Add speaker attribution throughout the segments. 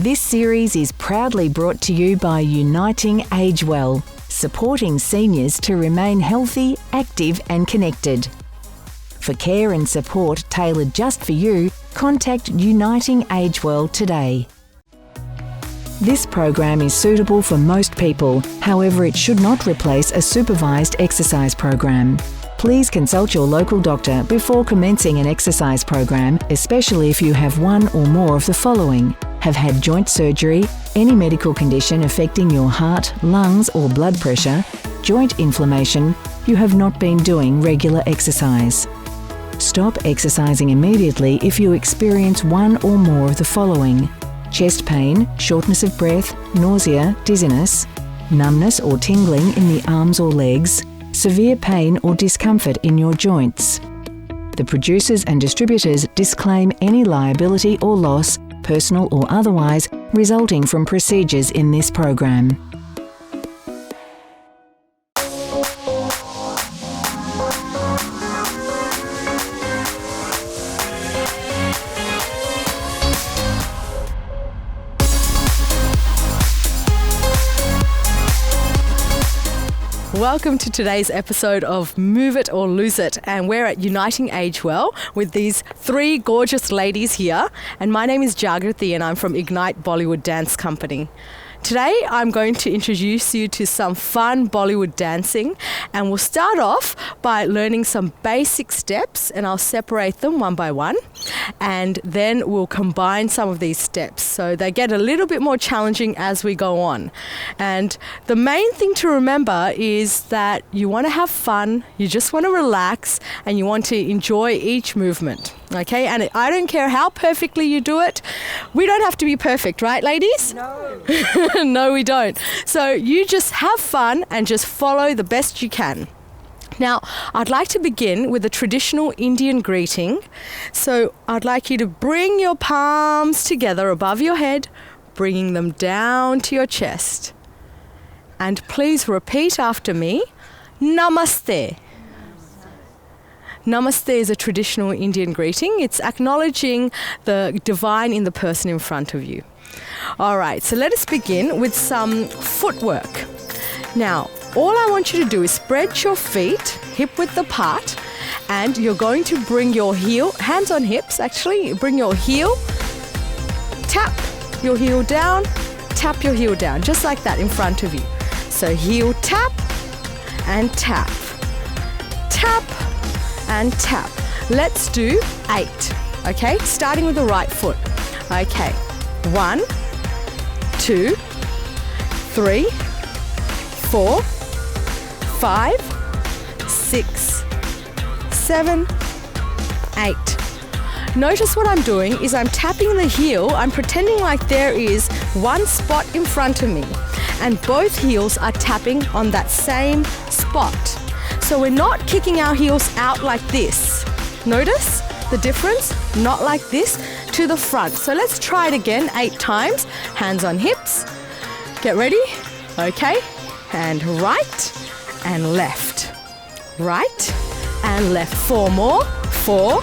Speaker 1: This series is proudly brought to you by Uniting AgeWell, supporting seniors to remain healthy, active and connected. For care and support tailored just for you, contact Uniting AgeWell today. This program is suitable for most people, however it should not replace a supervised exercise program. Please consult your local doctor before commencing an exercise program, especially if you have one or more of the following: have had joint surgery, any medical condition affecting your heart, lungs or blood pressure, joint inflammation, you have not been doing regular exercise. Stop exercising immediately if you experience one or more of the following: chest pain, shortness of breath, nausea, dizziness, numbness or tingling in the arms or legs, severe pain or discomfort in your joints. The producers and distributors disclaim any liability or loss, personal or otherwise, resulting from procedures in this program.
Speaker 2: Welcome to today's episode of Move It or Lose It, and we're at Uniting AgeWell with these three gorgeous ladies here, and my name is Jagriti and I'm from Ignite Bollywood Dance Company. Today I'm going to introduce you to some fun Bollywood dancing, and we'll start off by learning some basic steps, and I'll separate them one by one, and then we'll combine some of these steps so they get a little bit more challenging as we go on. And the main thing to remember is that you want to have fun, you just want to relax, and you want to enjoy each movement. Okay, and I don't care how perfectly you do it. We don't have to be perfect, right, ladies?
Speaker 3: No.
Speaker 2: No, we don't. So you just have fun and just follow the best you can. Now, I'd like to begin with a traditional Indian greeting. So I'd like you to bring your palms together above your head, bringing them down to your chest. And please repeat after me, Namaste. Namaste is a traditional Indian greeting. It's acknowledging the divine in the person in front of you. All right, so let us begin with some footwork. Now, all I want you to do is spread your feet hip-width apart, and you're going to bring your heel, hands on hips actually, bring your heel, tap your heel down, tap your heel down, just like that in front of you. So heel tap and tap, tap and tap. Let's do 8, okay? Starting with the right foot. Okay, 1, 2, 3, 4, 5, 6, 7, 8. Notice what I'm doing is I'm tapping the heel. I'm pretending like there is one spot in front of me, and both heels are tapping on that same spot. So we're not kicking our heels out like this. Notice the difference? Not like this, to the front. So let's try it again 8 times. Hands on hips. Get ready? Okay. And right and left. Right and left. 4 more. 4,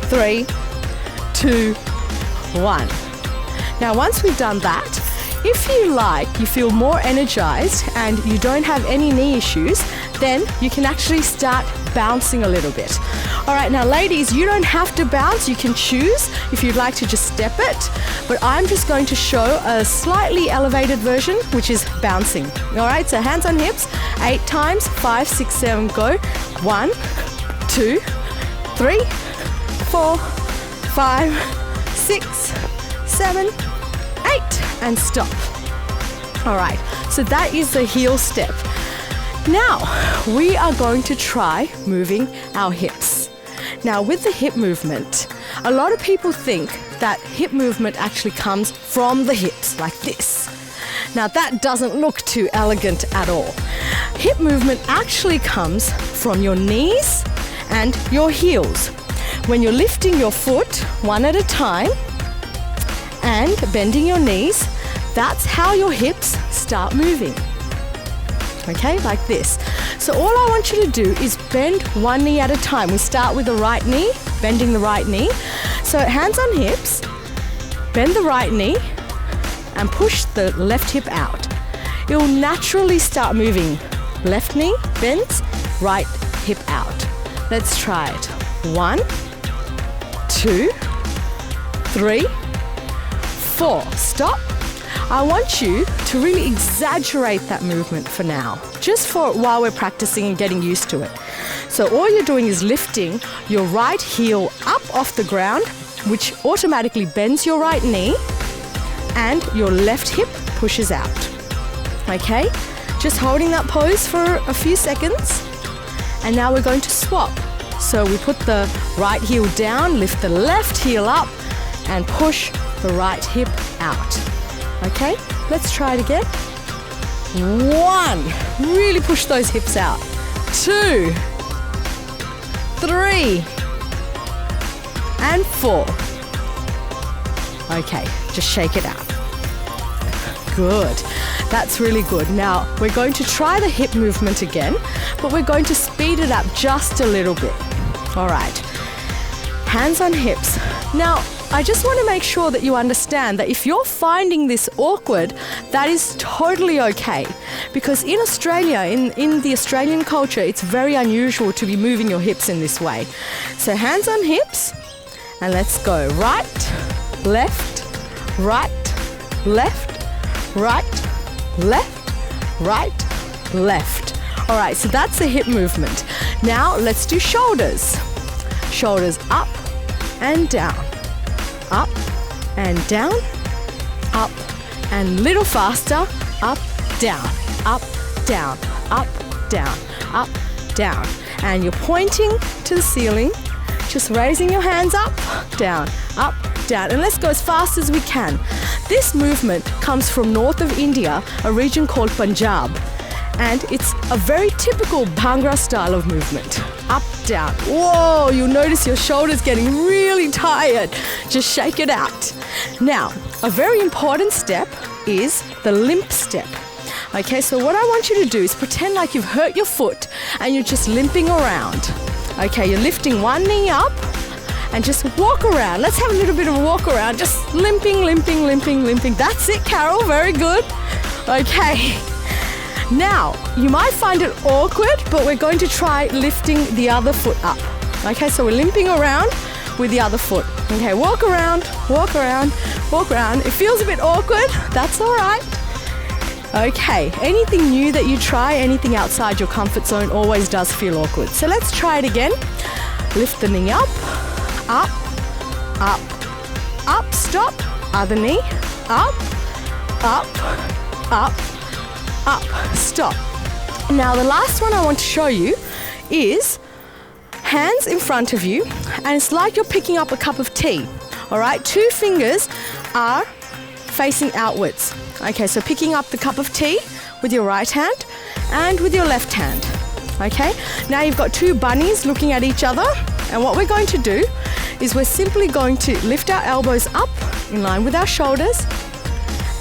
Speaker 2: 3, 2, 1. Now once we've done that, if you like, you feel more energized and you don't have any knee issues, then you can actually start bouncing a little bit. All right, now ladies, you don't have to bounce. You can choose if you'd like to just step it, but I'm just going to show a slightly elevated version, which is bouncing. All right, so hands on hips, 8 times, 5, 6, 7, go. 1, 2, 3, 4, 5, 6, 7, 8, and stop. All right, so that is the heel step. Now, we are going to try moving our hips. Now, with the hip movement, a lot of people think that hip movement actually comes from the hips, like this. Now, that doesn't look too elegant at all. Hip movement actually comes from your knees and your heels. When you're lifting your foot one at a time and bending your knees, that's how your hips start moving. Okay, like this. So all I want you to do is bend one knee at a time. We start with the right knee, bending the right knee. So hands on hips, bend the right knee, and push the left hip out. It will naturally start moving. Left knee bends, right hip out. Let's try it. 1, 2, 3, 4. Stop. I want you to really exaggerate that movement for now, just for while we're practicing and getting used to it. So all you're doing is lifting your right heel up off the ground, which automatically bends your right knee, and your left hip pushes out. Okay? Just holding that pose for a few seconds. And now we're going to swap. So we put the right heel down, lift the left heel up, and push the right hip out. Okay, let's try it again. 1, really push those hips out. 2, 3, and 4. Okay, just shake it out. Good, that's really good. Now we're going to try the hip movement again, but we're going to speed it up just a little bit. All right, hands on hips. Now, I just want to make sure that you understand that if you're finding this awkward, that is totally okay. Because in Australia, in the Australian culture, it's very unusual to be moving your hips in this way. So hands on hips, and let's go. Right, left, right, left, right, left, right, left. All right, so that's the hip movement. Now let's do shoulders. Shoulders up and down. Up and down, up and little faster, up, down, up, down, up, down, up, down. And you're pointing to the ceiling, just raising your hands up, down, and let's go as fast as we can. This movement comes from north of India, a region called Punjab. And it's a very typical Bhangra style of movement. Up, down. Whoa, you'll notice your shoulders getting really tired. Just shake it out. Now, a very important step is the limp step. Okay, so what I want you to do is pretend like you've hurt your foot and you're just limping around. Okay, you're lifting one knee up and just walk around. Let's have a little bit of a walk around. Just limping, limping, limping, limping. That's it, Carol. Very good. Okay. Now, you might find it awkward, but we're going to try lifting the other foot up. Okay, so we're limping around with the other foot. Okay, walk around, walk around, walk around. It feels a bit awkward. That's all right. Okay, anything new that you try, anything outside your comfort zone always does feel awkward. So let's try it again. Lift the knee up, up, up, up, stop. Other knee, up, up, up, up, stop. Now the last one I want to show you is hands in front of you, and it's like you're picking up a cup of tea. All right, 2 fingers are facing outwards. Okay, so picking up the cup of tea with your right hand and with your left hand. Okay, now you've got 2 bunnies looking at each other, and what we're going to do is we're simply going to lift our elbows up in line with our shoulders.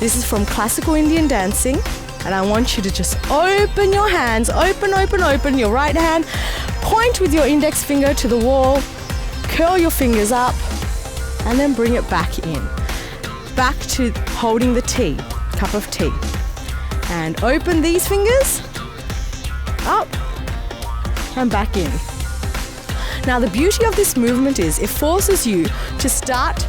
Speaker 2: This is from classical Indian dancing, and I want you to just open your hands, open, open, open your right hand, point with your index finger to the wall, curl your fingers up, and then bring it back in. Back to holding the tea, cup of tea. And open these fingers, up, and back in. Now the beauty of this movement is it forces you to start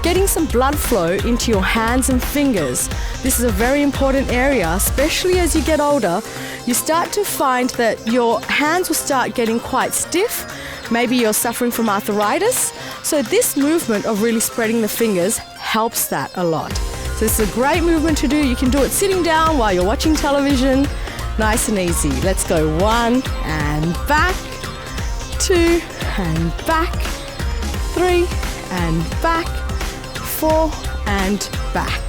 Speaker 2: getting some blood flow into your hands and fingers. This is a very important area, especially as you get older. You start to find that your hands will start getting quite stiff. Maybe you're suffering from arthritis. So this movement of really spreading the fingers helps that a lot. So this is a great movement to do. You can do it sitting down while you're watching television. Nice and easy. Let's go 1 and back, 2 and back, 3 and back, 4 and back.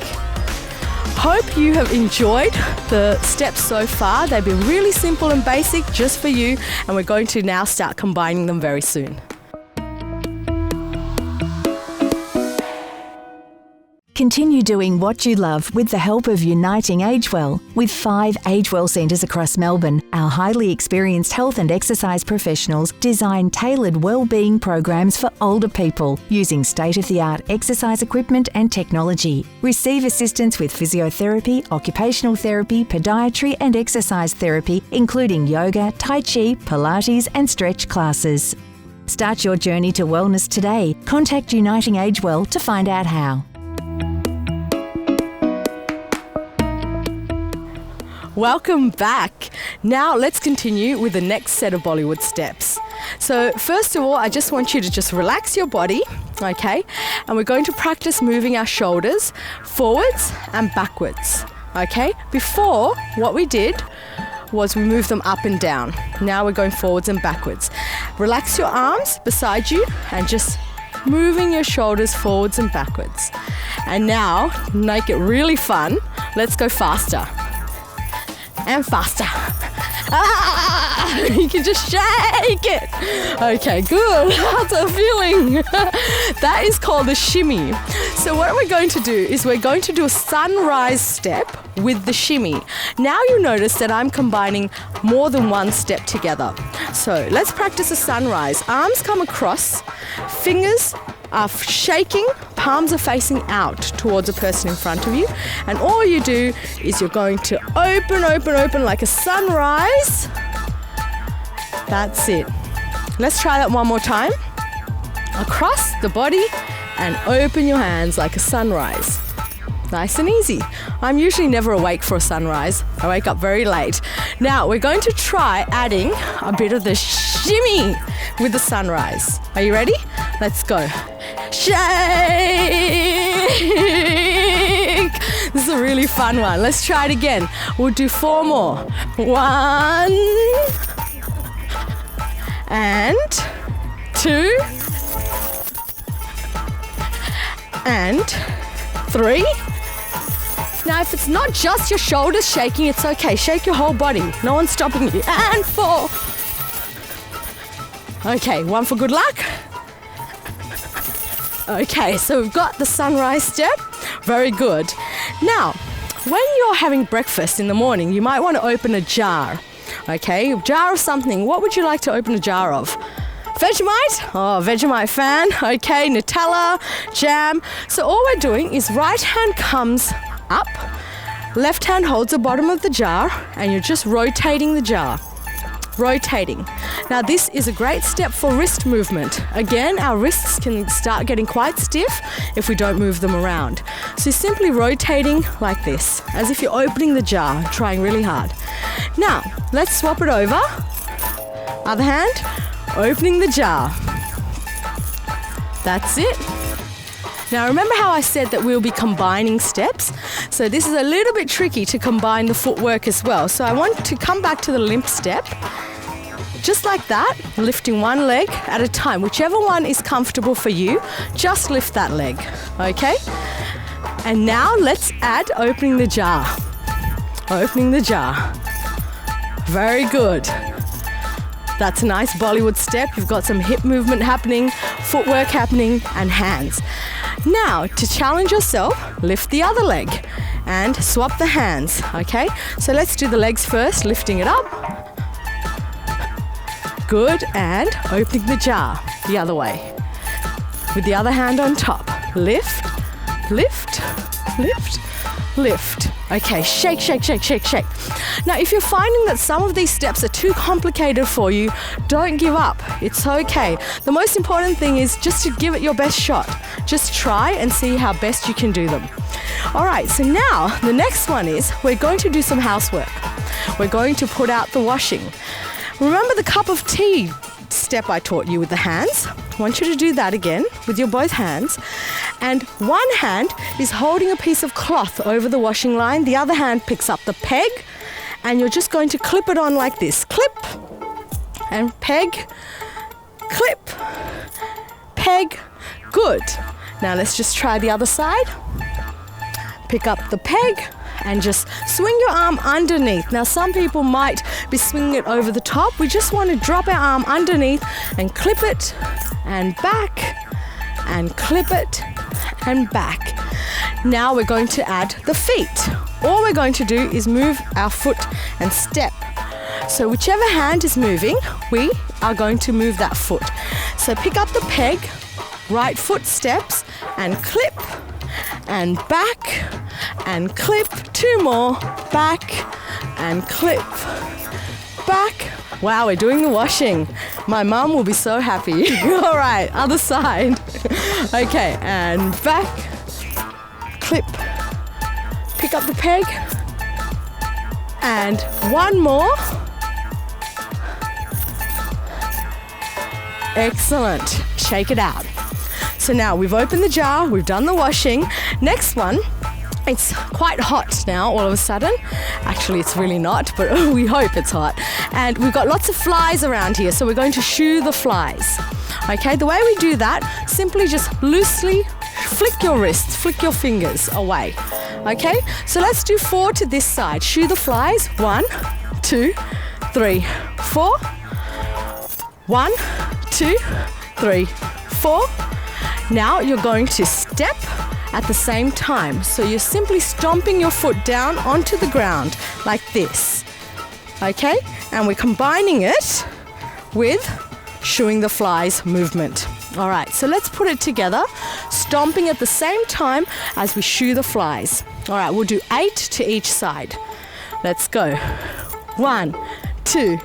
Speaker 2: Hope you have enjoyed the steps so far. They've been really simple and basic just for you, and we're going to now start combining them very soon.
Speaker 1: Continue doing what you love with the help of Uniting AgeWell. With 5 AgeWell centres across Melbourne, our highly experienced health and exercise professionals design tailored wellbeing programs for older people using state-of-the-art exercise equipment and technology. Receive assistance with physiotherapy, occupational therapy, podiatry and exercise therapy, including yoga, tai chi, Pilates and stretch classes. Start your journey to wellness today. Contact Uniting AgeWell to find out how.
Speaker 2: Welcome back. Now let's continue with the next set of Bollywood steps. So first of all, I just want you to just relax your body, okay? And we're going to practice moving our shoulders forwards and backwards, okay? Before, what we did was we moved them up and down. Now we're going forwards and backwards. Relax your arms beside you and just moving your shoulders forwards and backwards. And now, make it really fun, let's go faster. And faster. You can just shake it. Okay, good. How's that feeling? That is called a shimmy. So what we're going to do is we're going to do a sunrise step with the shimmy. Now you notice that I'm combining more than one step together. So let's practice a sunrise. Arms come across, fingers are shaking, palms are facing out towards a person in front of you, and all you do is you're going to open like a sunrise. That's it. Let's try that one more time. Across the body and open your hands like a sunrise. Nice and easy. I'm usually never awake for a sunrise. I wake up very late. Now we're going to try adding a bit of the shimmy with the sunrise. Are you ready? Let's go. Shake! This is a really fun one. Let's try it again. We'll do 4 more. 1 and 2 and 3. Now, if it's not just your shoulders shaking, it's okay. Shake your whole body. No one's stopping you. And 4. Okay, 1 for good luck. Okay, so we've got the sunrise step. Very good. Now, when you're having breakfast in the morning, you might want to open a jar. Okay, a jar of something. What would you like to open a jar of? Vegemite? Oh, Vegemite fan. Okay, Nutella, jam. So all we're doing is right hand comes up, left hand holds the bottom of the jar, and you're just rotating the jar. Rotating. Now this is a great step for wrist movement. Again, our wrists can start getting quite stiff if we don't move them around. So simply rotating like this, as if you're opening the jar, trying really hard. Now, let's swap it over. Other hand, opening the jar. That's it. Now remember how I said that we'll be combining steps? So this is a little bit tricky to combine the footwork as well. So I want to come back to the limp step. Just like that, lifting one leg at a time. Whichever one is comfortable for you, just lift that leg, okay? And now let's add opening the jar. Opening the jar. Very good. That's a nice Bollywood step. You've got some hip movement happening, footwork happening, and hands. Now, to challenge yourself, lift the other leg and swap the hands, okay? So let's do the legs first, lifting it up. Good, and opening the jar the other way. With the other hand on top. Lift, lift, lift, lift. Okay, shake, shake, shake, shake, shake. Now, if you're finding that some of these steps are too complicated for you, don't give up. It's okay. The most important thing is just to give it your best shot. Just try and see how best you can do them. All right, so now the next one is we're going to do some housework. We're going to put out the washing. Remember the cup of tea step I taught you with the hands? I want you to do that again with your both hands. And one hand is holding a piece of cloth over the washing line. The other hand picks up the peg, and you're just going to clip it on like this. Clip and peg, clip, peg. Good. Now let's just try the other side. Pick up the peg and just swing your arm underneath. Now some people might be swinging it over the top. We just want to drop our arm underneath and clip it and back and clip it and back. Now we're going to add the feet. All we're going to do is move our foot and step. So whichever hand is moving, we are going to move that foot. So pick up the peg, right foot steps, and clip, and back, and clip. 2 more, back, and clip, back. Wow, we're doing the washing. My mum will be so happy. All right, other side. Okay, and back, clip, pick up the peg, and 1 more. Excellent. Shake it out. So now we've opened the jar, we've done the washing. Next one, it's quite hot now all of a sudden. Actually, it's really not, but we hope it's hot. And we've got lots of flies around here, so we're going to shoo the flies. Okay, the way we do that, simply just loosely flick your wrists, flick your fingers away. Okay, so let's do 4 to this side. Shoo the flies. 1, 2, 3, 4. 1, 2, 3, 4. Now you're going to step at the same time. So you're simply stomping your foot down onto the ground like this. Okay? And we're combining it with shooing the flies movement. All right, so let's put it together, stomping at the same time as we shoo the flies. All right, we'll do 8 to each side. Let's go. 1, 2,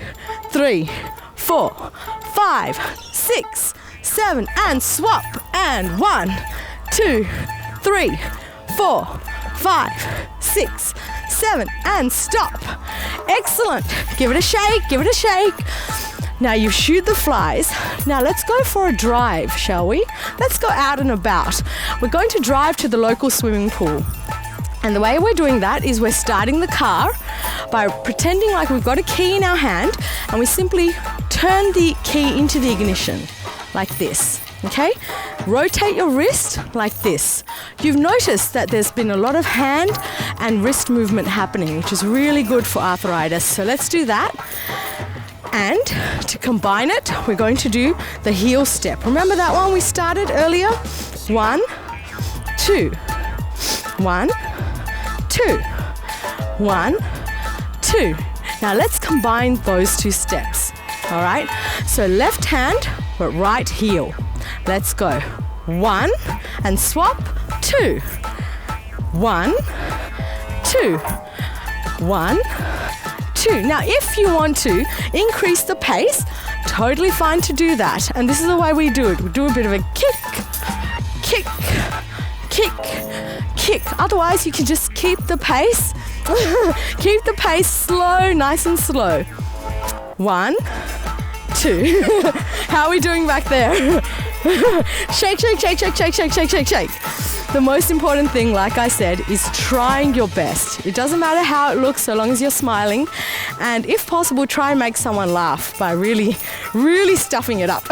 Speaker 2: 3, 4, 5, 6, 7, and swap. And 1, 2, 3, 4, 5, 6, 7, and stop. Excellent. Give it a shake, give it a shake. Now you've shooed the flies. Now let's go for a drive, shall we? Let's go out and about. We're going to drive to the local swimming pool. And the way we're doing that is we're starting the car by pretending like we've got a key in our hand, and we simply turn the key into the ignition like this. Okay? Rotate your wrist like this. You've noticed that there's been a lot of hand and wrist movement happening, which is really good for arthritis. So let's do that. And to combine it, we're going to do the heel step. Remember that one we started earlier? 1, 2. 1, 2. 1, 2. Now let's combine those 2 steps. All right? So left hand, but right heel. Let's go. 1 and swap. 2. 1, 2. 1, 2. Now, if you want to increase the pace, totally fine to do that. And this is the way we do it. We do a bit of a kick, kick, kick, kick. Otherwise, you can just keep the pace. Keep the pace slow, nice and slow. 1, 2. How are we doing back there? Shake, shake, shake, shake, shake, shake, shake, shake, shake. The most important thing, like I said, is trying your best. It doesn't matter how it looks so long as you're smiling. And if possible, try and make someone laugh by really, really stuffing it up.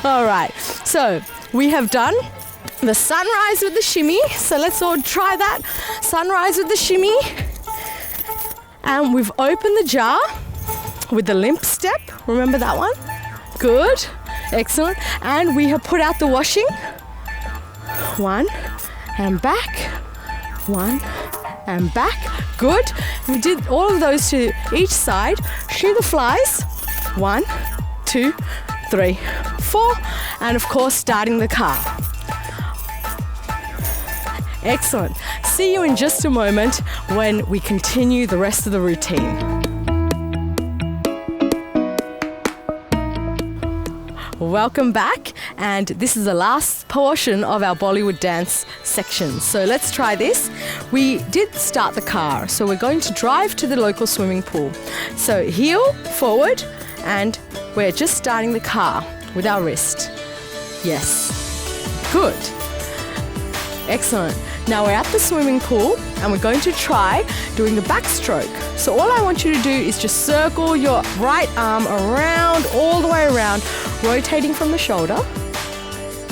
Speaker 2: All right, so we have done the sunrise with the shimmy. So let's all try that. Sunrise with the shimmy. And we've opened the jar with the limp step. Remember that one? Good. Excellent. And we have put out the washing. 1 and back. 1 and back. Good. We did all of those to each side. Shoo the flies. 1, 2, 3, 4. And of course, starting the car. Excellent. See you in just a moment when we continue the rest of the routine. Welcome back, and this is the last portion of our Bollywood dance section. So let's try this. We did start the car, so we're going to drive to the local swimming pool. So heel forward, and we're just starting the car with our wrist. Yes. Good. Excellent. Now we're at the swimming pool and we're going to try doing the backstroke. So all I want you to do is just circle your right arm around, all the way around, rotating from the shoulder.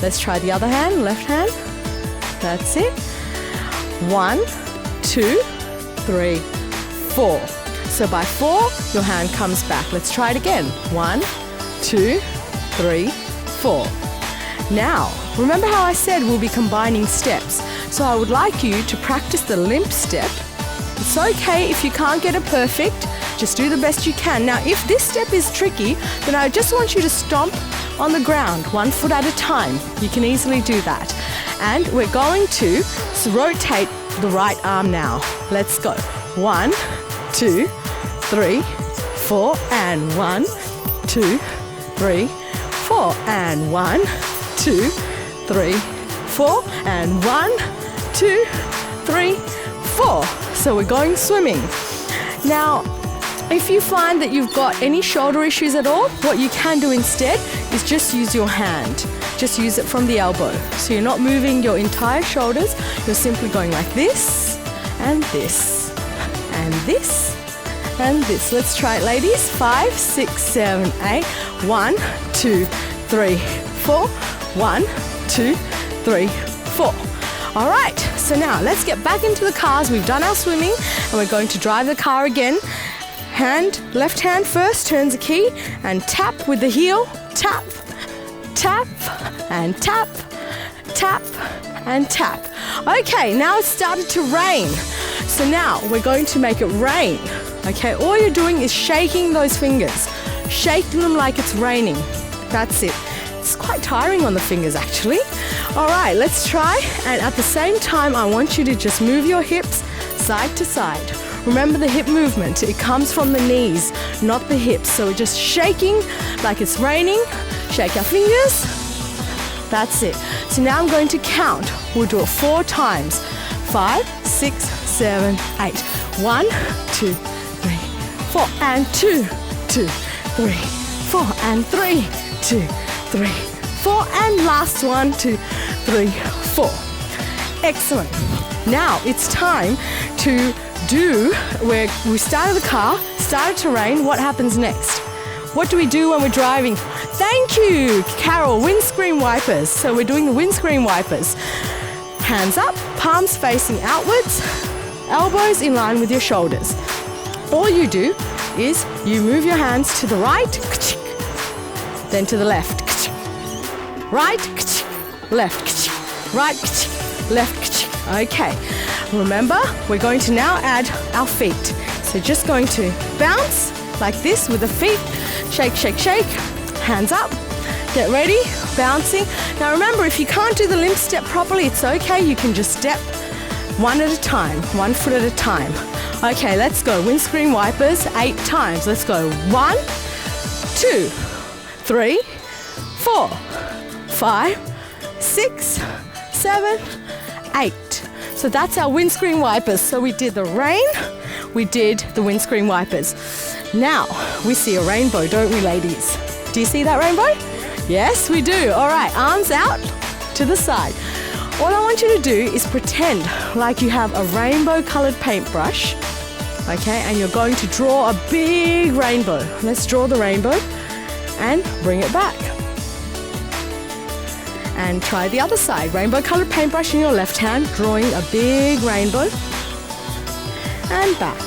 Speaker 2: Let's try the other hand, left hand. That's it. 1, 2, 3, 4. So by 4, your hand comes back. Let's try it again. 1, 2, 3, 4. Now, remember how I said we'll be combining steps? So I would like you to practice the limp step. It's okay if you can't get it perfect, just do the best you can. Now, if this step is tricky, then I just want you to stomp on the ground, 1 foot at a time. You can easily do that. And we're going to rotate the right arm now. Let's go. 1, 2, 3, 4, and 1, 2, 3, 4, and 1, 2, 3, 4, and 1, 2, 3, 4. So we're going swimming. Now, if you find that you've got any shoulder issues at all, what you can do instead is just use your hand. Just use it from the elbow. So you're not moving your entire shoulders, you're simply going like this, and this, and this, and this. Let's try it, ladies. 5, 6, 7, 8. 1, 2, 3, 4. 1, 2, 3, 4. All right, so now let's get back into the cars. We've done our swimming and we're going to drive the car again. Left hand first, turns the key and tap with the heel. Tap, tap, and tap, tap, and tap. Okay, now it's started to rain. So now we're going to make it rain. Okay, all you're doing is shaking those fingers. Shaking them like it's raining. That's it. It's quite tiring on the fingers actually. All right, let's try. And at the same time, I want you to just move your hips side to side. Remember the hip movement. It comes from the knees, not the hips. So we're just shaking like it's raining. Shake our fingers. That's it. So now I'm going to count. We'll do it 4 times. 5, 6, 7, 8. 1, 2, 3, 4, and 2, 2, 3, 4, and 3, 2, 3, 4, and last 1, 2, 3, 4. Excellent. Now it's time to do where we started the car, started to rain. What happens next? What do we do when we're driving? Thank you, Carol. Windscreen wipers. So we're doing the windscreen wipers. Hands up, palms facing outwards, elbows in line with your shoulders. All you do is you move your hands to the right, then to the left. Right, left, right, left. Okay, remember, we're going to now add our feet. So just going to bounce like this with the feet. Shake, shake, shake. Hands up. Get ready, bouncing. Now remember, if you can't do the limp step properly, it's okay. You can just step 1 at a time, 1 foot at a time. Okay, let's go. Windscreen wipers 8 times. Let's go. 1, 2, 3, 4, 5, 6, 7, 8. So that's our windscreen wipers. So we did the rain, we did the windscreen wipers. Now we see a rainbow, don't we, ladies? Do you see that rainbow? Yes, we do. All right, arms out to the side. All I want you to do is pretend like you have a rainbow colored paintbrush, okay, and you're going to draw a big rainbow. Let's draw the rainbow and bring it back. And try the other side. Rainbow colored paintbrush in your left hand, drawing a big rainbow. And back.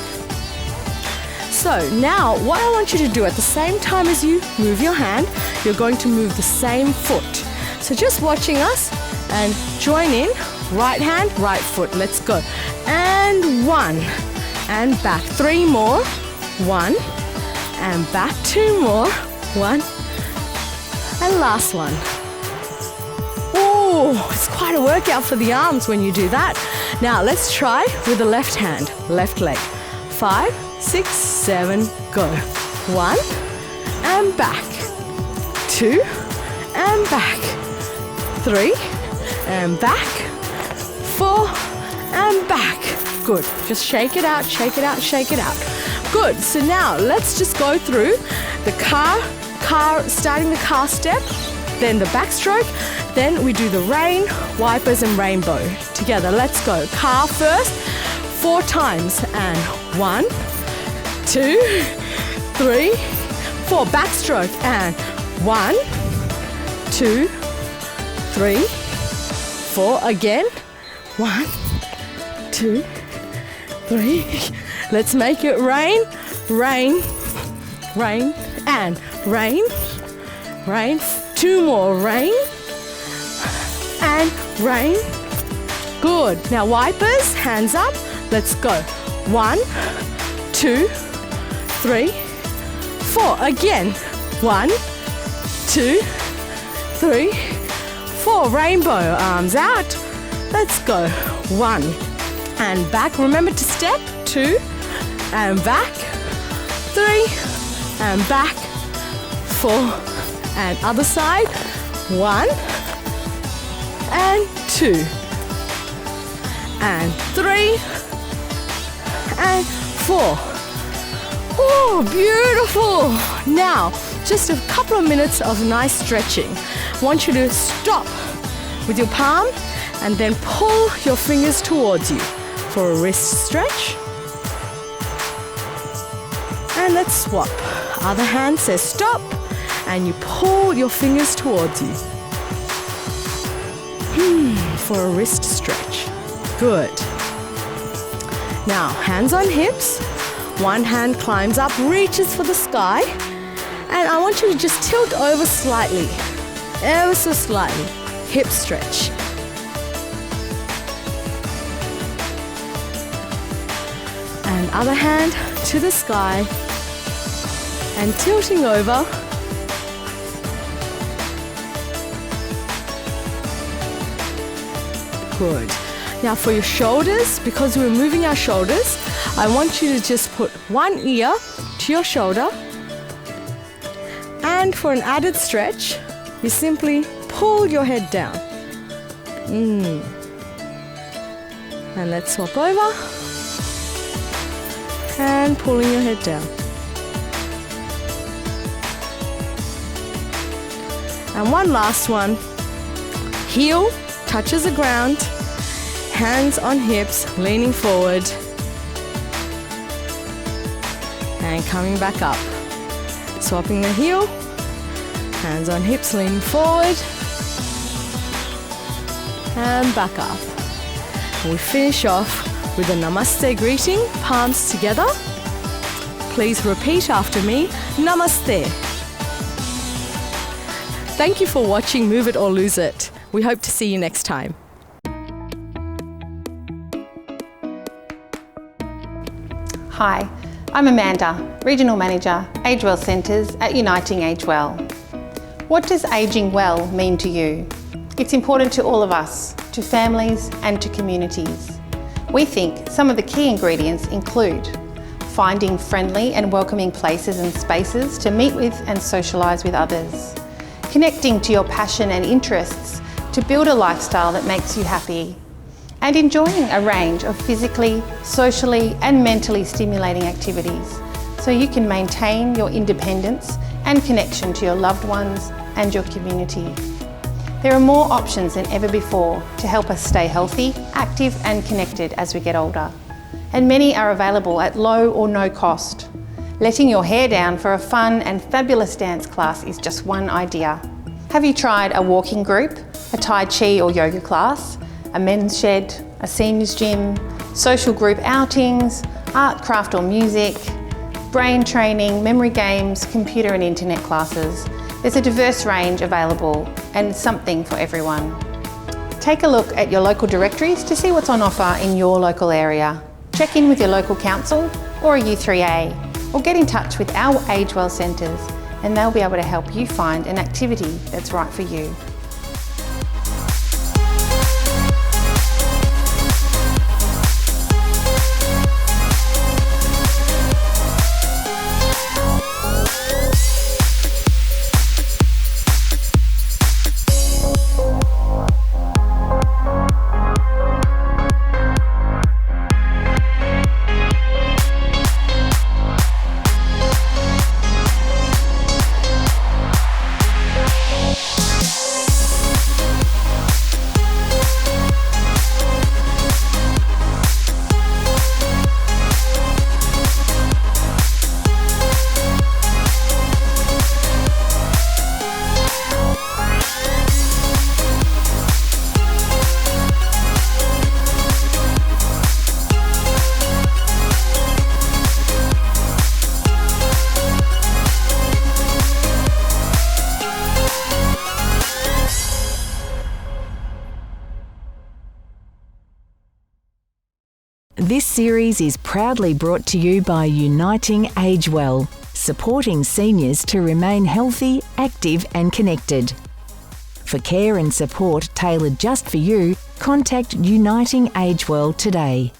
Speaker 2: So now what I want you to do at the same time as you move your hand, you're going to move the same foot. So just watching us and join in. Right hand, right foot. Let's go. And 1. And back. 3 more. 1. And back. 2 more. 1. And last one. Oh, it's quite a workout for the arms when you do that. Now let's try with the left hand, left leg. 5, 6, 7, go. 1 and back. 2 and back. 3 and back. 4 and back. Good. Just shake it out, shake it out, shake it out. Good. So now let's just go through the car, starting the car step, then the backstroke, then we do the rain, wipers, and rainbow together. Let's go. Car first, 4 times, and 1, 2, 3, 4. Backstroke, and 1, 2, 3, 4. Again, 1, 2, 3. Let's make it rain, rain, rain, and rain, rain. 2 more, rain, Rain. Good. Now wipers, hands up. Let's go. 1, 2, 3, 4. Again. 1, 2, 3, 4. Rainbow. Arms out. Let's go. 1 and back. Remember to step. 2 and back. 3 and back. 4 and other side. 1 and 2 and 3 and 4. Oh, beautiful. Now, just a couple of minutes of nice stretching. I want you to stop with your palm and then pull your fingers towards you for a wrist stretch. And let's swap. Other hand says stop and you pull your fingers towards you. For a wrist stretch. Good. Now, hands on hips. One hand climbs up, reaches for the sky. And I want you to just tilt over slightly. Ever so slightly. Hip stretch. And other hand to the sky. And tilting over. Good. Now for your shoulders, because we're moving our shoulders, I want you to just put one ear to your shoulder. And for an added stretch, you simply pull your head down. And let's swap over. And pulling your head down. And one last one. Heel touches the ground, hands on hips, leaning forward, and coming back up. Swapping the heel, hands on hips, leaning forward, and back up. And we finish off with a Namaste greeting, palms together. Please repeat after me, Namaste. Thank you for watching Move It or Lose It. We hope to see you next time.
Speaker 3: Hi, I'm Amanda, Regional Manager, AgeWell Centres at Uniting AgeWell. What does ageing well mean to you? It's important to all of us, to families and to communities. We think some of the key ingredients include finding friendly and welcoming places and spaces to meet with and socialise with others, connecting to your passion and interests to build a lifestyle that makes you happy, and enjoying a range of physically, socially and mentally stimulating activities so you can maintain your independence and connection to your loved ones and your community. There are more options than ever before to help us stay healthy, active and connected as we get older, and many are available at low or no cost. Letting your hair down for a fun and fabulous dance class is just one idea. Have you tried a walking group, a Tai Chi or yoga class, a men's shed, a seniors gym, social group outings, art, craft or music, brain training, memory games, computer and internet classes? There's a diverse range available and something for everyone. Take a look at your local directories to see what's on offer in your local area. Check in with your local council or a U3A, or get in touch with our AgeWell Centres and they'll be able to help you find an activity that's right for you.
Speaker 1: This series is proudly brought to you by Uniting AgeWell, supporting seniors to remain healthy, active and connected. For care and support tailored just for you, contact Uniting AgeWell today.